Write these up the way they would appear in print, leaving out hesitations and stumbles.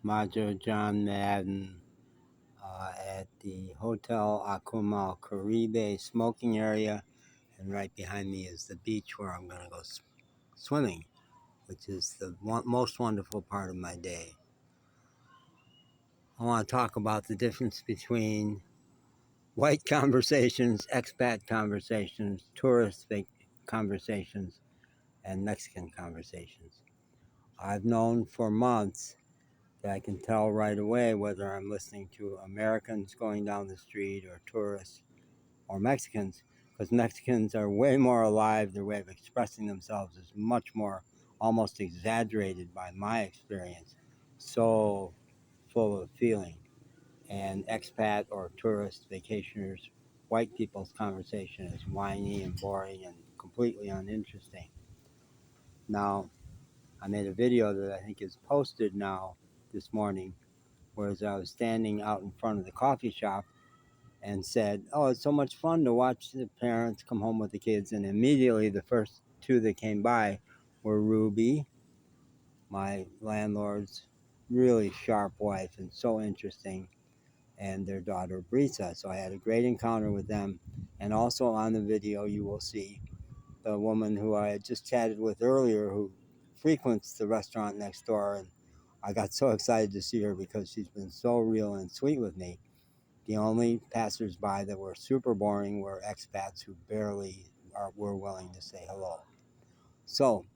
Majo John Madden at the Hotel Akumal Caribe smoking area, and right behind me is the beach where I'm going to go swimming, which is the most wonderful part of my day. I want to talk about the difference between white conversations, expat conversations, tourist conversations, and Mexican conversations. I've known for months that I can tell right away whether I'm listening to Americans going down the street or tourists or Mexicans, because Mexicans are way more alive. Their way of expressing themselves is much more almost exaggerated by my experience, so full of feeling. And expat or tourist vacationers, white people's conversation is whiny and boring and completely uninteresting. Now, I made a video that I think is posted now this morning, whereas I was standing out in front of the coffee shop and said, "Oh, it's so much fun to watch the parents come home with the kids." And immediately the first two that came by were Ruby, my landlord's really sharp wife and so interesting, and their daughter Brisa. So I had a great encounter with them. And also on the video, you will see the woman who I had just chatted with earlier, who frequents the restaurant next door. And I got so excited to see her because she's been so real and sweet with me. The only passersby that were super boring were expats who barely were willing to say hello. So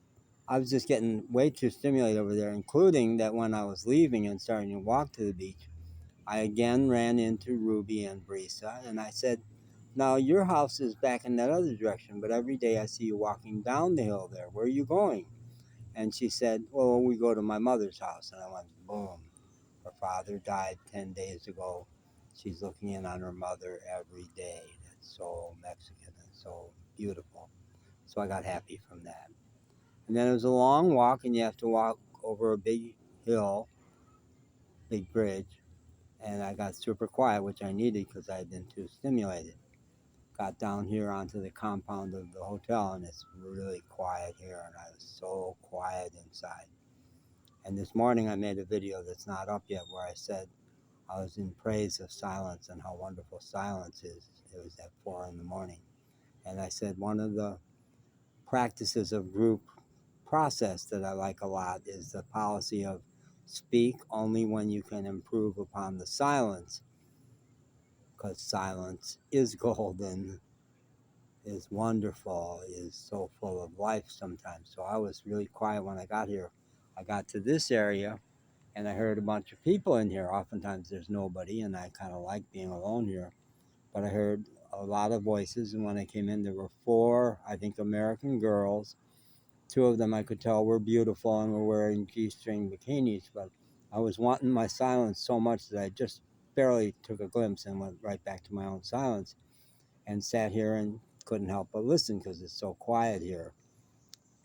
I was just getting way too stimulated over there, including that when I was leaving and starting to walk to the beach, I again ran into Ruby and Brisa, and I said, "Now your house is back in that other direction, but every day I see you walking down the hill there. Where are you going?" And she said, "Well, we go to my mother's house." And I went, boom. Her father died 10 days ago. She's looking in on her mother every day. That's so Mexican and so beautiful. So I got happy from that. And then it was a long walk, and you have to walk over a big hill, big bridge. And I got super quiet, which I needed because I had been too stimulated. Got down here onto the compound of the hotel, and it's really quiet here, and I was so quiet inside. And this morning I made a video that's not up yet where I said I was in praise of silence and how wonderful silence is. It was at 4 in the morning. And I said one of the practices of group process that I like a lot is the policy of speak only when you can improve upon the silence, because silence is golden, is wonderful, is so full of life sometimes. So I was really quiet when I got here. I got to this area and I heard a bunch of people in here. Oftentimes there's nobody, and I kind of like being alone here. But I heard a lot of voices, and when I came in, there were four, I think, American girls. Two of them I could tell were beautiful and were wearing G-string bikinis, but I was wanting my silence so much that I just barely took a glimpse and went right back to my own silence and sat here and couldn't help but listen because it's so quiet here.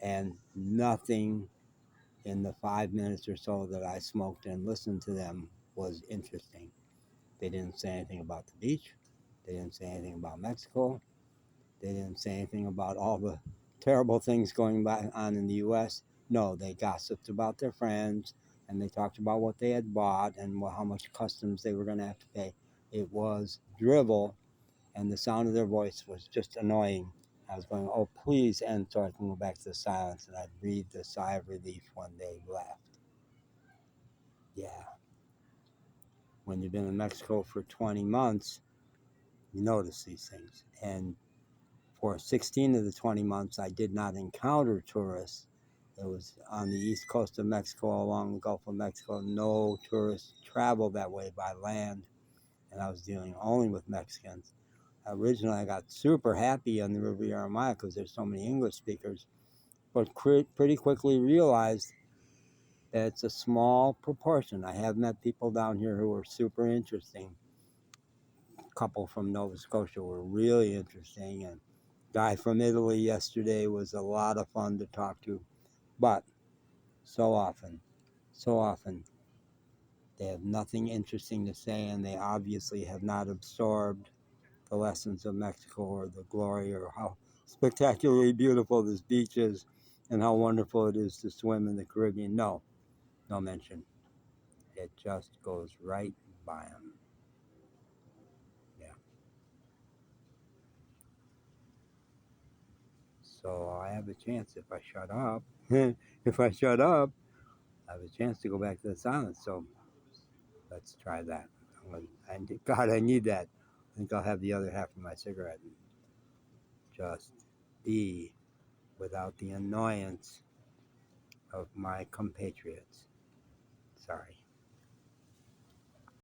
And nothing in the 5 minutes or so that I smoked and listened to them was interesting. They didn't say anything about the beach. They didn't say anything about Mexico. They didn't say anything about all the terrible things going on in the U.S. No, they gossiped about their friends, and they talked about what they had bought and how much customs they were going to have to pay. It was drivel, and the sound of their voice was just annoying. I was going, "Oh, please end so I can go back to the silence." And I breathed a sigh of relief when they left. Yeah. When you've been in Mexico for 20 months, you notice these things. And for 16 of the 20 months, I did not encounter tourists. It was on the east coast of Mexico, along the Gulf of Mexico. No tourists travel that way by land, and I was dealing only with Mexicans. Originally, I got super happy on the Riviera Maya because there's so many English speakers, but pretty quickly realized that it's a small proportion. I have met people down here who are super interesting. A couple from Nova Scotia were really interesting, and guy from Italy yesterday was a lot of fun to talk to. But so often, they have nothing interesting to say, and they obviously have not absorbed the lessons of Mexico or the glory or how spectacularly beautiful this beach is and how wonderful it is to swim in the Caribbean. No mention. just goes right by them. Yeah. So I have a chance if I shut up. If I shut up, I have a chance to go back to the silence. So let's try that. And God, I need that. I think I'll have the other half of my cigarette and just be without the annoyance of my compatriots. Sorry.